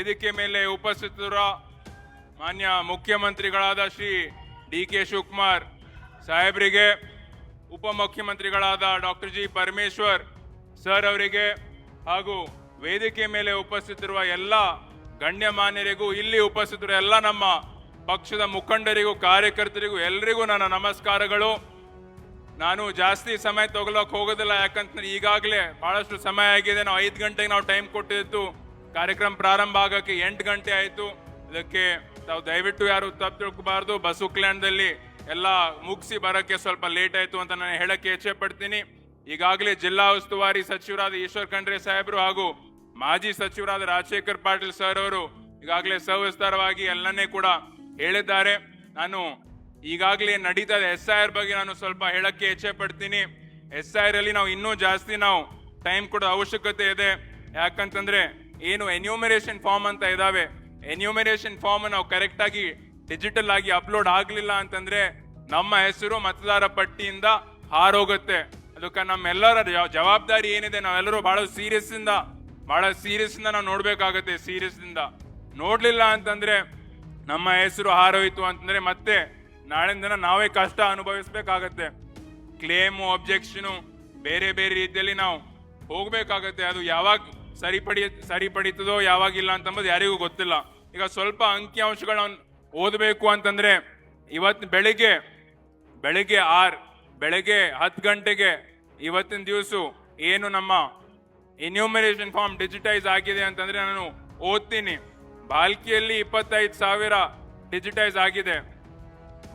ವೇದಿಕೆ ಮೇಲೆ ಉಪಸ್ಥಿತರು ಮಾನ್ಯ ಮುಖ್ಯಮಂತ್ರಿಗಳಾದ ಶ್ರೀ ಡಿ.ಕೆ. ಶಿವಕುಮಾರ್ ಸಾಹೇಬರಿಗೆ, ಉಪಮುಖ್ಯಮಂತ್ರಿಗಳಾದ ಡಾಕ್ಟರ್ ಜಿ. ಪರಮೇಶ್ವರ್ ಸರ್ ಅವರಿಗೆ ಹಾಗೂ ವೇದಿಕೆ ಮೇಲೆ ಉಪಸ್ಥಿತಿರುವ ಎಲ್ಲ ಗಣ್ಯಮಾನ್ಯರಿಗೂ, ಇಲ್ಲಿ ಉಪಸ್ಥಿತರು ಎಲ್ಲ ನಮ್ಮ ಪಕ್ಷದ ಮುಖಂಡರಿಗೂ, ಕಾರ್ಯಕರ್ತರಿಗೂ ಎಲ್ಲರಿಗೂ ನನ್ನ ನಮಸ್ಕಾರಗಳು. ನಾನು ಜಾಸ್ತಿ ಸಮಯ ತಗೊಳಕ್ ಹೋಗೋದಿಲ್ಲ, ಯಾಕಂತಂದ್ರೆ ಈಗಾಗಲೇ ಬಹಳಷ್ಟು ಸಮಯ ಆಗಿದೆ. ನಾವು 5 ಗಂಟೆಗೆ ನಾವು ಟೈಮ್ ಕೊಟ್ಟಿದ್ದು, ಕಾರ್ಯಕ್ರಮ ಪ್ರಾರಂಭ ಆಗಕ್ಕೆ 8 ಗಂಟೆ ಆಯಿತು. ಇದಕ್ಕೆ ತಾವು ದಯವಿಟ್ಟು ಯಾರು ತಪ್ಪು ತಿಳ್ಕೋಬಾರ್ದು. ಬಸ್ ಕಲ್ಯಾಣದಲ್ಲಿ ಎಲ್ಲ ಮುಗಿಸಿ ಬರೋಕ್ಕೆ ಸ್ವಲ್ಪ ಲೇಟ್ ಆಯಿತು ಅಂತ ನಾನು ಹೇಳಕ್ಕೆ ಇಚ್ಛೆ ಪಡ್ತೀನಿ. ಈಗಾಗಲೇ ಜಿಲ್ಲಾ ಉಸ್ತುವಾರಿ ಸಚಿವರಾದ ಈಶ್ವರ್ ಖಂಡ್ರೆ ಸಾಹೇಬರು ಹಾಗೂ ಮಾಜಿ ಸಚಿವರಾದ ರಾಜಶೇಖರ್ ಪಾಟೀಲ್ ಸರ್ ಅವರು ಈಗಾಗಲೇ ಸವಿಸ್ತಾರವಾಗಿ ಎಲ್ಲನೇ ಕೂಡ ಹೇಳಿದ್ದಾರೆ. ನಾನು ಈಗಾಗಲೇ ನಡೀತಾ ಇದೆ SIR ಬಗ್ಗೆ ನಾನು ಸ್ವಲ್ಪ ಹೇಳಕ್ಕೆ ಇಚ್ಛೆ ಪಡ್ತೀನಿ. SIR ಅಲ್ಲಿ ನಾವು ಇನ್ನೂ ಜಾಸ್ತಿ ಟೈಮ್ ಕೊಡೋ ಅವಶ್ಯಕತೆ ಇದೆ. ಯಾಕಂತಂದ್ರೆ ಏನು ಎನ್ಯೂಮರೇಷನ್ ಫಾರ್ಮ್ ಅಂತ ಇದಾವೆ, ಎನ್ಯೂಮರೇಷನ್ ಫಾರ್ಮ್ ನಾವು ಕರೆಕ್ಟ್ ಆಗಿ ಡಿಜಿಟಲ್ ಆಗಿ ಅಪ್ಲೋಡ್ ಆಗ್ಲಿಲ್ಲ ಅಂತಂದ್ರೆ ನಮ್ಮ ಹೆಸರು ಮತದಾರ ಪಟ್ಟಿಯಿಂದ ಹಾರೋಗುತ್ತೆ. ಅದಕ್ಕೆ ನಮ್ಮೆಲ್ಲರ ಜವಾಬ್ದಾರಿ ಏನಿದೆ, ನಾವೆಲ್ಲರೂ ಬಹಳ ಸೀರಿಯಸ್ ಇಂದ ನಾವು ನೋಡ್ಬೇಕಾಗತ್ತೆ. ಸೀರಿಯಸ್ ಇಂದ ನೋಡ್ಲಿಲ್ಲ ಅಂತಂದ್ರೆ ನಮ್ಮ ಹೆಸರು ಹಾರೋಯ್ತು ಅಂತಂದ್ರೆ ಮತ್ತೆ ನಾಳಿನ ದಿನ ನಾವೇ ಕಷ್ಟ ಅನುಭವಿಸ್ಬೇಕಾಗತ್ತೆ. ಕ್ಲೇಮು, ಅಬ್ಜೆಕ್ಷನು ಬೇರೆ ಬೇರೆ ರೀತಿಯಲ್ಲಿ ನಾವು ಹೋಗ್ಬೇಕಾಗತ್ತೆ. ಅದು ಯಾವಾಗ ಸರಿಪಡಿತದೋ ಯಾವಾಗಿಲ್ಲ ಅಂತಂಬುದು ಯಾರಿಗೂ ಗೊತ್ತಿಲ್ಲ. ಈಗ ಸ್ವಲ್ಪ ಅಂಕಿಅಂಶಗಳನ್ನ ಓದಬೇಕು ಅಂತಂದ್ರೆ ಇವತ್ತು ಬೆಳಿಗ್ಗೆ 10 ಗಂಟೆಗೆ ಇವತ್ತಿನ ದಿವಸ ಏನು ನಮ್ಮ ಎನ್ಯೂಮರೇಷನ್ ಫಾರ್ಮ್ ಡಿಜಿಟೈಸ್ ಆಗಿದೆ ಅಂತಂದ್ರೆ ನಾನು ಓದ್ತೀನಿ. ಬಾಲ್ಕಿಯಲ್ಲಿ 25,000 ಡಿಜಿಟೈಸ್ ಆಗಿದೆ,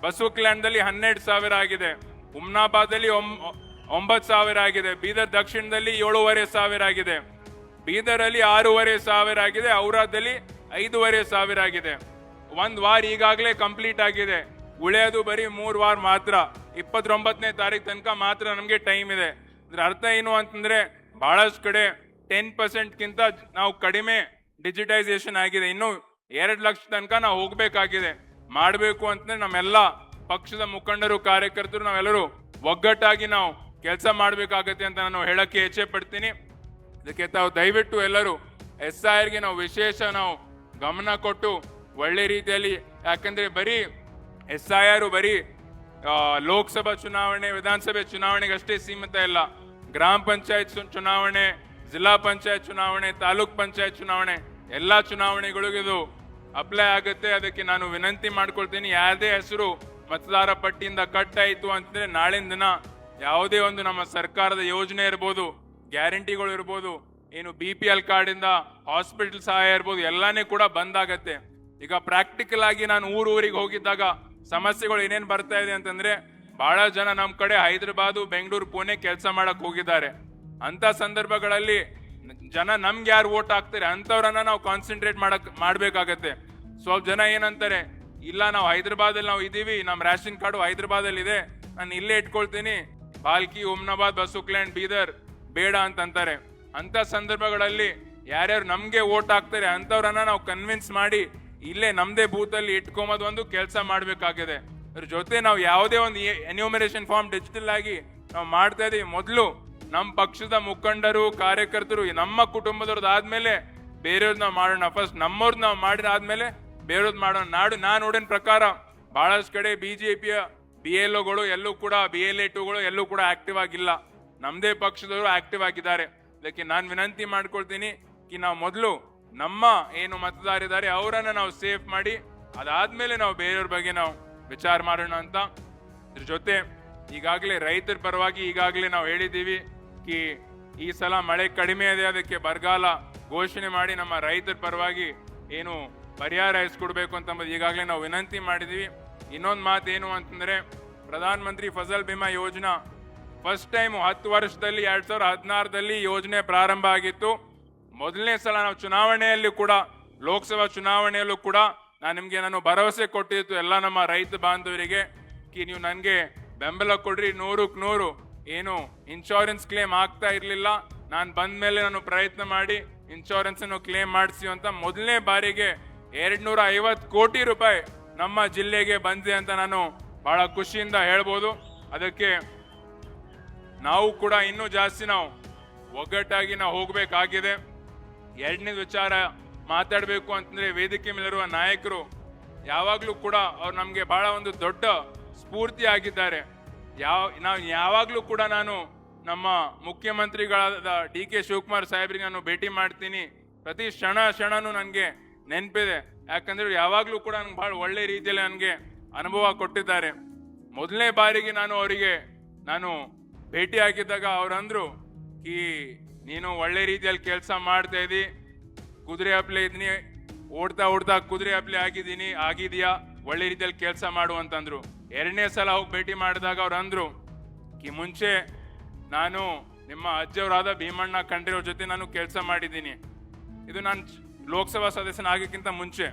ಬಸವ ಕಲ್ಯಾಣದಲ್ಲಿ 12,000 ಆಗಿದೆ, ಹುಮ್ನಾಬಾದಲ್ಲಿ 9,000 ಆಗಿದೆ, ಬೀದರ್ ದಕ್ಷಿಣದಲ್ಲಿ 7,500 ಆಗಿದೆ, ಬೀದರಲ್ಲಿ 6,500 ಆಗಿದೆ, ಔರಾದಲ್ಲಿ 5,500 ಆಗಿದೆ. 1 ವಾರ ಈಗಾಗಲೇ ಕಂಪ್ಲೀಟ್ ಆಗಿದೆ. ಉಳಿಯೋದು ಬರೀ 3 ವಾರ ಮಾತ್ರ. 29ನೇ ತಾರೀಕು ತನಕ ಮಾತ್ರ ನಮಗೆ ಟೈಮ್ ಇದೆ. ಇದ್ರ ಅರ್ಥ ಏನು ಅಂತಂದ್ರೆ ಬಹಳಷ್ಟು ಕಡೆ 10%ಗಿಂತ ನಾವು ಕಡಿಮೆ ಡಿಜಿಟೈಸೇಷನ್ ಆಗಿದೆ. ಇನ್ನು 2 ಲಕ್ಷ ತನಕ ನಾವು ಹೋಗ್ಬೇಕಾಗಿದೆ. ಮಾಡಬೇಕು ಅಂತಂದ್ರೆ ನಮ್ಮೆಲ್ಲ ಪಕ್ಷದ ಮುಖಂಡರು, ಕಾರ್ಯಕರ್ತರು ನಾವೆಲ್ಲರೂ ಒಗ್ಗಟ್ಟಾಗಿ ನಾವು ಕೆಲಸ ಮಾಡಬೇಕಾಗತ್ತೆ ಅಂತ ನಾನು ಹೇಳಕ್ಕೆ ಇಚ್ಛೆ ಪಡ್ತೀನಿ. ಇದಕ್ಕೆ ತಾವು ದಯವಿಟ್ಟು ಎಲ್ಲರೂ SIRಗೆ ನಾವು ವಿಶೇಷ ಗಮನ ಕೊಟ್ಟು ಒಳ್ಳೆ ರೀತಿಯಲ್ಲಿ, ಯಾಕಂದ್ರೆ ಬರೀ SIR ಬರೀ ಲೋಕಸಭಾ ಚುನಾವಣೆ, ವಿಧಾನಸಭೆ ಚುನಾವಣೆಗೆ ಅಷ್ಟೇ ಸೀಮಿತ ಇಲ್ಲ. ಗ್ರಾಮ ಪಂಚಾಯತ್ ಚುನಾವಣೆ, ಜಿಲ್ಲಾ ಪಂಚಾಯತ್ ಚುನಾವಣೆ, ತಾಲೂಕ್ ಪಂಚಾಯತ್ ಚುನಾವಣೆ, ಎಲ್ಲಾ ಚುನಾವಣೆಗಳಿಗೂ ಇದು ಅಪ್ಲೈ ಆಗುತ್ತೆ. ಅದಕ್ಕೆ ನಾನು ವಿನಂತಿ ಮಾಡ್ಕೊಳ್ತೀನಿ, ಯಾವುದೇ ಹೆಸರು ಮತದಾರ ಪಟ್ಟಿಯಿಂದ ಕಟ್ ಆಯಿತು ಅಂತಂದ್ರೆ ನಾಳಿನ ದಿನ ಯಾವುದೇ ಒಂದು ನಮ್ಮ ಸರ್ಕಾರದ ಯೋಜನೆ ಇರ್ಬೋದು, ಗ್ಯಾರಂಟಿಗಳು ಇರ್ಬೋದು, ಏನು BPL ಕಾರ್ಡ್ ಇಂದ ಹಾಸ್ಪಿಟಲ್ ಸಹಾಯ ಇರ್ಬೋದು, ಎಲ್ಲಾನೇ ಕೂಡ ಬಂದಾಗತ್ತೆ. ಈಗ ಪ್ರಾಕ್ಟಿಕಲ್ ಆಗಿ ನಾನು ಊರಿಗೆ ಹೋಗಿದ್ದಾಗ ಸಮಸ್ಯೆಗಳು ಏನೇನು ಬರ್ತಾ ಇದೆ ಅಂತಂದ್ರೆ ಬಹಳ ಜನ ನಮ್ಮ ಕಡೆ ಹೈದರಾಬಾದು, ಬೆಂಗಳೂರು, ಪುಣೆ ಕೆಲಸ ಮಾಡಕ್ ಹೋಗಿದ್ದಾರೆ. ಅಂತ ಸಂದರ್ಭಗಳಲ್ಲಿ ಜನ ನಮ್ಗೆ ಯಾರು ವೋಟ್ ಹಾಕ್ತಾರೆ ಅಂತವ್ರನ್ನ ನಾವು ಕಾನ್ಸಂಟ್ರೇಟ್ ಮಾಡ್ಬೇಕಾಗತ್ತೆ. ಸ್ವಲ್ಪ ಜನ ಏನಂತಾರೆ, ಇಲ್ಲ ನಾವು ಹೈದರಾಬಾದಲ್ಲಿ ನಾವು ಇದೀವಿ, ನಮ್ಮ ರೇಷನ್ ಕಾರ್ಡು ಹೈದರಾಬಾದಲ್ಲಿ ಇದೆ, ನಾನು ಇಲ್ಲೇ ಇಟ್ಕೊಳ್ತೀನಿ, ಬಾಲ್ಕಿ, ಹುಮ್ನಾಬಾದ್, ಬಸವ ಕಲ್ಯಾಣ್, ಬೀದರ್ ಬೇಡ ಅಂತಂತಾರೆ. ಅಂತ ಸಂದರ್ಭಗಳಲ್ಲಿ ಯಾರ್ಯಾರು ನಮ್ಗೆ ವೋಟ್ ಹಾಕ್ತಾರೆ ಅಂತವ್ರನ್ನ ನಾವು ಕನ್ವಿನ್ಸ್ ಮಾಡಿ ಇಲ್ಲೇ ನಮ್ದೇ ಬೂತಲ್ಲಿ ಇಟ್ಕೊಂಬೋದು ಒಂದು ಕೆಲಸ ಮಾಡಬೇಕಾಗಿದೆ. ಅದ್ರ ಜೊತೆ ನಾವು ಯಾವುದೇ ಒಂದು ಎನ್ಯೂಮರೇಷನ್ ಫಾರ್ಮ್ ಡಿಜಿಟಲ್ ಆಗಿ ನಾವು ಮಾಡ್ತಾ ಇದೀವಿ. ಮೊದಲು ನಮ್ಮ ಪಕ್ಷದ ಮುಖಂಡರು, ಕಾರ್ಯಕರ್ತರು, ನಮ್ಮ ಕುಟುಂಬದವ್ರದ್ದು ಆದ್ಮೇಲೆ ಬೇರೆಯವ್ರದ್ದು ನಾವು ಮಾಡೋಣ. ಫಸ್ಟ್ ನಮ್ಮವ್ರದ್ದು ನಾವು ಮಾಡಿದಾದ್ಮೇಲೆ ಬೇರೆಯವ್ರದ್ದು ಮಾಡೋಣ. ನಾನು ನೋಡಿನ ಪ್ರಕಾರ ಬಹಳಷ್ಟು ಕಡೆ BJPಯ BLOಗಳು ಎಲ್ಲೂ ಕೂಡ, BLA2ಗಳು ಎಲ್ಲೂ ಕೂಡ ಆಕ್ಟಿವ್ ಆಗಿಲ್ಲ. ನಮ್ದೇ ಪಕ್ಷದವರು ಆಕ್ಟಿವ್ ಆಗಿದ್ದಾರೆ. ಅದಕ್ಕೆ ನಾನು ವಿನಂತಿ ಮಾಡ್ಕೊಳ್ತೀನಿ ಕಿ ನಾವು ಮೊದಲು ನಮ್ಮ ಏನು ಮತದಾರಿದ್ದಾರೆ ಅವರನ್ನ ನಾವು ಸೇಫ್ ಮಾಡಿ ಅದಾದ್ಮೇಲೆ ನಾವು ಬೇರೆಯವ್ರ ಬಗ್ಗೆ ನಾವು ವಿಚಾರ ಮಾಡೋಣ ಅಂತ. ಇದ್ರ ಜೊತೆ ಈಗಾಗಲೇ ರೈತರ ಪರವಾಗಿ ಈಗಾಗಲೇ ನಾವು ಹೇಳಿದ್ದೀವಿ ಕಿ ಈ ಸಲ ಮಳೆ ಕಡಿಮೆ ಇದೆ, ಅದಕ್ಕೆ ಬರಗಾಲ ಘೋಷಣೆ ಮಾಡಿ ನಮ್ಮ ರೈತರ ಪರವಾಗಿ ಏನು ಪರಿಹಾರ ಇಸ್ಕೊಡ್ಬೇಕು ಅಂತ ಈಗಾಗಲೇ ನಾವು ವಿನಂತಿ ಮಾಡಿದೀವಿ. ಇನ್ನೊಂದು ಮಾತು ಏನು ಅಂತಂದ್ರೆ, ಪ್ರಧಾನ ಮಂತ್ರಿ ಫಸಲ್ ಬಿಮಾ ಯೋಜನಾ ಫಸ್ಟ್ ಟೈಮ್ 10 ವರ್ಷದಲ್ಲಿ 2016ರಲ್ಲಿ ಯೋಜನೆ ಪ್ರಾರಂಭ ಆಗಿತ್ತು. ಮೊದಲನೇ ಸಲ ನಾವು ಚುನಾವಣೆಯಲ್ಲಿ ಕೂಡ, ಲೋಕಸಭಾ ಚುನಾವಣೆಯಲ್ಲೂ ಕೂಡ ನಾನು ಭರವಸೆ ಕೊಟ್ಟಿತ್ತು ಎಲ್ಲ ನಮ್ಮ ರೈತ ಬಾಂಧವರಿಗೆ ಕಿ ನೀವು ನನಗೆ ಬೆಂಬಲ ಕೊಡ್ರಿ, 100ಕ್ಕೆ 100 ಏನು ಇನ್ಶೂರೆನ್ಸ್ ಕ್ಲೇಮ್ ಆಗ್ತಾ ಇರಲಿಲ್ಲ, ನಾನು ಬಂದ ಮೇಲೆ ನಾನು ಪ್ರಯತ್ನ ಮಾಡಿ ಇನ್ಶೂರೆನ್ಸ್ ಅನ್ನು ಕ್ಲೇಮ್ ಮಾಡಿಸಿ ಅಂತ ಮೊದಲನೇ ಬಾರಿಗೆ 250 ಕೋಟಿ ರೂಪಾಯಿ ನಮ್ಮ ಜಿಲ್ಲೆಗೆ ಬಂದಿದೆ ಅಂತ ನಾನು ಬಹಳ ಖುಷಿಯಿಂದ ಹೇಳ್ಬೋದು. ಅದಕ್ಕೆ ನಾವು ಕೂಡ ಇನ್ನೂ ಜಾಸ್ತಿ ನಾವು ಒಗ್ಗಟ್ಟಾಗಿ ನಾವು ಹೋಗ್ಬೇಕಾಗಿದೆ. ಎರಡನೇ ವಿಚಾರ ಮಾತಾಡಬೇಕು ಅಂತಂದ್ರೆ ವೇದಿಕೆ ಮೇಲಿರುವ ನಾಯಕರು ಯಾವಾಗಲೂ ಕೂಡ ಅವ್ರು ನಮಗೆ ಬಹಳ ಒಂದು ದೊಡ್ಡ ಸ್ಫೂರ್ತಿ ಆಗಿದ್ದಾರೆ. ನಾವು ಯಾವಾಗಲೂ ಕೂಡ ನಾನು ನಮ್ಮ ಮುಖ್ಯಮಂತ್ರಿಗಳಾದ DK ಶಿವಕುಮಾರ್ ಸಾಹೇಬ್ರಿಗೆ ನಾನು ಭೇಟಿ ಮಾಡ್ತೀನಿ. ಪ್ರತಿ ಕ್ಷಣನೂ ನನಗೆ ನೆನಪಿದೆ. ಯಾಕಂದ್ರೆ ಯಾವಾಗಲೂ ಕೂಡ ನನಗೆ ಬಹಳ ಒಳ್ಳೆ ರೀತಿಯಲ್ಲಿ ನನಗೆ ಅನುಭವ ಕೊಟ್ಟಿದ್ದಾರೆ. ಮೊದಲನೇ ಬಾರಿಗೆ ನಾನು ಭೇಟಿ ಆಗಿದ್ದಾಗ ಅವ್ರಂದ್ರು ನೀನು ಒಳ್ಳೆ ರೀತಿಯಲ್ಲಿ ಕೆಲಸ ಮಾಡ್ತಾ ಇದ್ದಿ, ಕುದುರೆ ಹಪ್ಲೆ ಇದ್ದೀನಿ, ಓಡ್ತಾ ಕುದುರೆ ಹಪ್ಲೆ ಆಗಿದೆಯಾ, ಒಳ್ಳೆ ರೀತಿಯಲ್ಲಿ ಕೆಲಸ ಮಾಡು ಅಂತಂದ್ರು. ಎರಡನೇ ಸಲ ಹೋಗಿ ಭೇಟಿ ಮಾಡಿದಾಗ ಅವ್ರು ಅಂದ್ರು ಮುಂಚೆ ನಾನು ನಿಮ್ಮ ಅಜ್ಜಿಯವರಾದ ಭೀಮಣ್ಣ ಖಂಡ್ರೆ ಜೊತೆ ನಾನು ಕೆಲಸ ಮಾಡಿದ್ದೀನಿ. ಇದು ನಾನು ಲೋಕಸಭಾ ಸದಸ್ಯನಾಗಕ್ಕಿಂತ ಮುಂಚೆ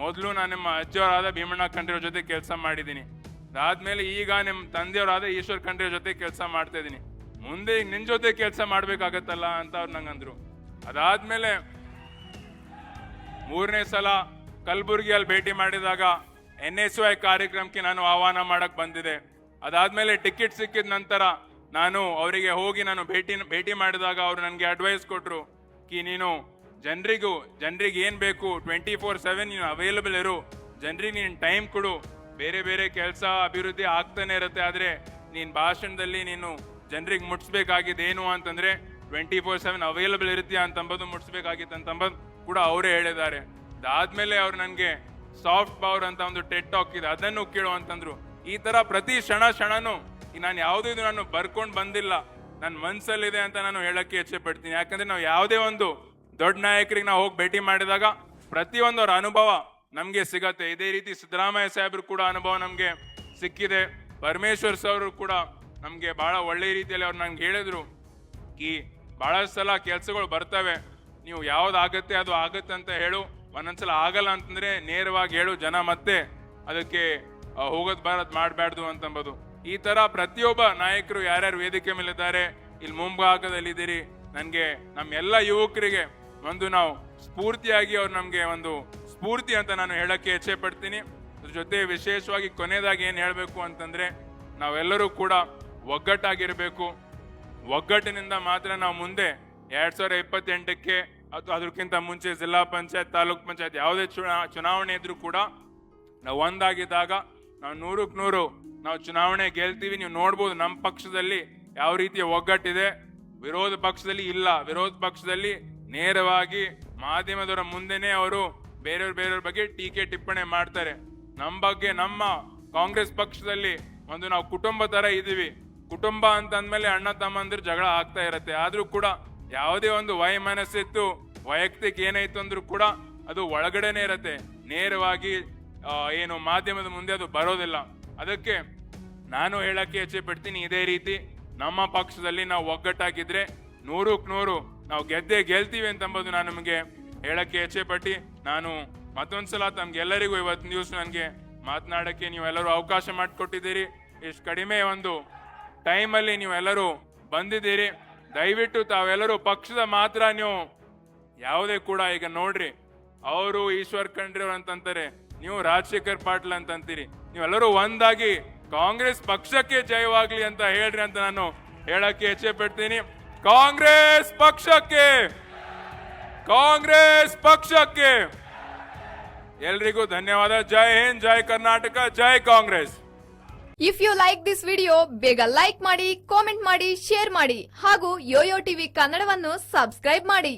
ಮೊದಲು ನಾನು ನಿಮ್ಮ ಅಜ್ಜಿಯವರಾದ ಭೀಮಣ್ಣ ಖಂಡ್ರೆ ಜೊತೆ ಕೆಲಸ ಮಾಡಿದ್ದೀನಿ. ಅದಾದ್ಮೇಲೆ ಈಗ ನಿಮ್ಮ ತಂದೆಯವರಾದ ಈಶ್ವರ್ ಖಂಡ್ರೆ ಜೊತೆ ಕೆಲಸ ಮಾಡ್ತಾ ಇದ್ದೀನಿ. ಮುಂದೆ ನಿನ್ ಜೊತೆ ಕೆಲಸ ಮಾಡ್ಬೇಕಾಗತ್ತಲ್ಲ ಅಂತ ಅವ್ರು ನಂಗಂದ್ರು. ಅದಾದ್ಮೇಲೆ ಮೂರನೇ ಸಲ ಕಲಬುರಗಿಯಲ್ಲಿ ಭೇಟಿ ಮಾಡಿದಾಗ NSY ಕಾರ್ಯಕ್ರಮಕ್ಕೆ ನಾನು ಆಹ್ವಾನ ಮಾಡಕ್ ಬಂದಿದೆ. ಅದಾದ್ಮೇಲೆ ಟಿಕೆಟ್ ಸಿಕ್ಕಿದ ನಂತರ ನಾನು ಅವರಿಗೆ ಹೋಗಿ ನಾನು ಭೇಟಿ ಮಾಡಿದಾಗ ಅವರು ನನಗೆ ಅಡ್ವೈಸ್ ಕೊಟ್ರು ನೀನು ಜನರಿಗೆ ಏನ್ ಬೇಕು 24/7 ನೀನು ಅವೈಲಬಲ್ ಇರು, ಜನರಿಗೆ ನೀನು ಟೈಮ್ ಕೊಡು, ಬೇರೆ ಕೆಲಸ ಅಭಿವೃದ್ಧಿ ಆಗ್ತಾನೆ ಇರುತ್ತೆ. ಆದ್ರೆ ನೀನ್ ಭಾಷಣದಲ್ಲಿ ನೀನು ಜನರಿಗೆ ಮುಟ್ಸ್ಬೇಕಾಗಿದೆ ಏನು ಅಂತಂದ್ರೆ 24/7 ಅವೈಲಬಲ್ ಇರ್ತೀಯ ಅಂತಂಬುದು ಮುಟ್ಸ್ಬೇಕಾಗಿತ್ತು ಅಂತಂಬುದು ಕೂಡ ಅವರೇ ಹೇಳಿದ್ದಾರೆ. ಅದಾದ್ಮೇಲೆ ಅವ್ರು ನನಗೆ ಸಾಫ್ಟ್ ಪವರ್ ಅಂತ ಒಂದು ಟೆಡ್ ಟಾಕ್ ಇದೆ, ಅದನ್ನು ಕೇಳು ಅಂತಂದ್ರು. ಈ ತರ ಪ್ರತಿ ಕ್ಷಣನೂ ನಾನು ಯಾವುದೂ ಇದು ನಾನು ಬರ್ಕೊಂಡು ಬಂದಿಲ್ಲ, ನನ್ನ ಮನ್ಸಲ್ಲಿದೆ ಅಂತ ನಾನು ಹೇಳಕ್ಕೆ ಇಚ್ಛೆ ಪಡ್ತೀನಿ. ಯಾಕಂದ್ರೆ ನಾವು ಯಾವುದೇ ಒಂದು ದೊಡ್ಡ ನಾಯಕರಿಗೆ ನಾವು ಹೋಗಿ ಭೇಟಿ ಮಾಡಿದಾಗ ಪ್ರತಿಯೊಂದು ಅವ್ರ ಅನುಭವ ನಮ್ಗೆ ಸಿಗತ್ತೆ. ಇದೇ ರೀತಿ ಸಿದ್ದರಾಮಯ್ಯ ಸಾಹೇಬ್ರು ಕೂಡ ಅನುಭವ ನಮ್ಗೆ ಸಿಕ್ಕಿದೆ. ಪರಮೇಶ್ವರ್ ಅವರು ಕೂಡ ನಮ್ಗೆ ಬಹಳ ಒಳ್ಳೆ ರೀತಿಯಲ್ಲಿ ಅವ್ರು ನಂಗೆ ಹೇಳಿದ್ರು ಬಹಳಷ್ಟು ಸಲ ಕೆಲ್ಸಗಳು ಬರ್ತವೆ, ನೀವು ಯಾವ್ದಾಗತ್ತೆ ಅದು ಆಗತ್ತೆ ಅಂತ ಹೇಳು, ಒಂದೊಂದ್ಸಲ ಆಗಲ್ಲ ಅಂತಂದ್ರೆ ನೇರವಾಗಿ ಹೇಳು, ಜನ ಮತ್ತೆ ಅದಕ್ಕೆ ಹೋಗೋದ್ ಬರೋದ್ ಮಾಡಬಾರ್ದು ಅಂತಂಬೋದು. ಈ ತರ ಪ್ರತಿಯೊಬ್ಬ ನಾಯಕರು ಯಾರ್ಯಾರು ವೇದಿಕೆ ಮೇಲಿದ್ದಾರೆ, ಇಲ್ಲಿ ಮುಂಭಾಗದಲ್ಲಿದ್ದೀರಿ, ನನ್ಗೆ ನಮ್ಮೆಲ್ಲ ಯುವಕರಿಗೆ ಒಂದು ನಾವು ಸ್ಫೂರ್ತಿಯಾಗಿ ಅವ್ರು ನಮ್ಗೆ ಒಂದು ಸ್ಫೂರ್ತಿ ಅಂತ ನಾನು ಹೇಳಕ್ಕೆ ಇಚ್ಛೆ ಪಡ್ತೀನಿ. ಅದ್ರ ಜೊತೆ ವಿಶೇಷವಾಗಿ ಕೊನೆಯದಾಗಿ ಏನ್ ಹೇಳ್ಬೇಕು ಅಂತಂದ್ರೆ ನಾವೆಲ್ಲರೂ ಕೂಡ ಒಗ್ಗಟ್ಟಾಗಿರ್ಬೇಕು. ಒಗ್ಗಟ್ಟಿನಿಂದ ಮಾತ್ರ ನಾವು ಮುಂದೆ 2028ಕ್ಕೆ ಅಥವಾ ಅದಕ್ಕಿಂತ ಮುಂಚೆ ಜಿಲ್ಲಾ ಪಂಚಾಯತ್, ತಾಲೂಕ್ ಪಂಚಾಯತ್ ಯಾವುದೇ ಚುನಾವಣೆ ಇದ್ರೂ ಕೂಡ ನಾವು ಒಂದಾಗಿದ್ದಾಗ ನಾವು 100ಕ್ಕೆ 100 ನಾವು ಚುನಾವಣೆ ಗೆಲ್ತೀವಿ. ನೀವು ನೋಡ್ಬೋದು ನಮ್ಮ ಪಕ್ಷದಲ್ಲಿ ಯಾವ ರೀತಿಯ ಒಗ್ಗಟ್ಟಿದೆ, ವಿರೋಧ ಪಕ್ಷದಲ್ಲಿ ಇಲ್ಲ. ವಿರೋಧ ಪಕ್ಷದಲ್ಲಿ ನೇರವಾಗಿ ಮಾಧ್ಯಮದವರ ಮುಂದೆನೆ ಅವರು ಬೇರೆಯವ್ರ ಬಗ್ಗೆ ಟೀಕೆ ಟಿಪ್ಪಣಿ ಮಾಡ್ತಾರೆ. ನಮ್ಮ ಬಗ್ಗೆ ನಮ್ಮ ಕಾಂಗ್ರೆಸ್ ಪಕ್ಷದಲ್ಲಿ ಒಂದು ನಾವು ಕುಟುಂಬ ತರ ಇದೀವಿ. ಕುಟುಂಬ ಅಂತ ಅಂದ್ಮೇಲೆ ಅಣ್ಣ ತಮ್ಮಂದಿರು ಜಗಳ ಆಗ್ತಾ ಇರತ್ತೆ, ಆದ್ರೂ ಕೂಡ ಯಾವುದೇ ಒಂದು ವೈಮನಸ್ಸಿತ್ತು ವೈಯಕ್ತಿಕ ಏನಾಯ್ತು ಅಂದ್ರೂ ಕೂಡ ಅದು ಒಳಗಡೆನೆ ಇರತ್ತೆ, ನೇರವಾಗಿ ಏನು ಮಾಧ್ಯಮದ ಮುಂದೆ ಅದು ಬರೋದಿಲ್ಲ. ಅದಕ್ಕೆ ನಾನು ಹೇಳಕ್ಕೆ ಇಚ್ಛೆ ಪಡ್ತೀನಿ, ಇದೇ ರೀತಿ ನಮ್ಮ ಪಕ್ಷದಲ್ಲಿ ನಾವು ಒಗ್ಗಟ್ಟಾಗಿದ್ರೆ 100ಕ್ಕೆ 100 ನಾವು ಗೆಲ್ತೀವಿ ಅಂತಂಬುದು ನಾನು ನಿಮಗೆ ಹೇಳಕ್ಕೆ ಇಚ್ಛೆ ಪಟ್ಟಿ ನಾನು ಮತ್ತೊಂದ್ಸಲ ತಮ್ಗೆಲ್ಲರಿಗೂ ಇವತ್ತಿನ ದಿವಸ ನನಗೆ ಮಾತನಾಡಕ್ಕೆ ನೀವೆಲ್ಲರೂ ಅವಕಾಶ ಮಾಡಿಕೊಟ್ಟಿದ್ದೀರಿ. ಇಷ್ಟು ಕಡಿಮೆ ಒಂದು ಟೈಮಲ್ಲಿ ನೀವೆಲ್ಲರೂ ಬಂದಿದ್ದೀರಿ. ದಯವಿಟ್ಟು ತಾವೆಲ್ಲರೂ ಪಕ್ಷದ ಮಾತ್ರ ನೀವು ಯಾವುದೇ ಕೂಡ ಈಗ ನೋಡ್ರಿ, ಅವರು ಈಶ್ವರ್ ಖಂಡ್ರೆ ಅವ್ರು ಅಂತಂತಾರೆ, ನೀವು ರಾಜಶೇಖರ್ ಪಾಟೀಲ್ ಅಂತಂತೀರಿ. ನೀವೆಲ್ಲರೂ ಒಂದಾಗಿ ಕಾಂಗ್ರೆಸ್ ಪಕ್ಷಕ್ಕೆ ಜಯವಾಗ್ಲಿ ಅಂತ ಹೇಳ್ರಿ ಅಂತ ನಾನು ಹೇಳಕ್ಕೆ ಇಚ್ಛೆ ಪಡ್ತೀನಿ. ಕಾಂಗ್ರೆಸ್ ಪಕ್ಷಕ್ಕೆ, ಕಾಂಗ್ರೆಸ್ ಪಕ್ಷಕ್ಕೆ ಎಲ್ರಿಗೂ ಧನ್ಯವಾದ. ಜೈ ಹಿಂದ್, ಜೈ ಕರ್ನಾಟಕ, ಜೈ Congress. If you like this video ಬೇಗ ಲೈಕ್ ಮಾಡಿ, ಕಾಮೆಂಟ್ ಮಾಡಿ, ಶೇರ್ ಮಾಡಿ ಹಾಗೂ ಯೋಯೋ ಟಿವಿ ಕನ್ನಡವನ್ನು ಸಬ್ಸ್ಕ್ರೈಬ್ ಮಾಡಿ.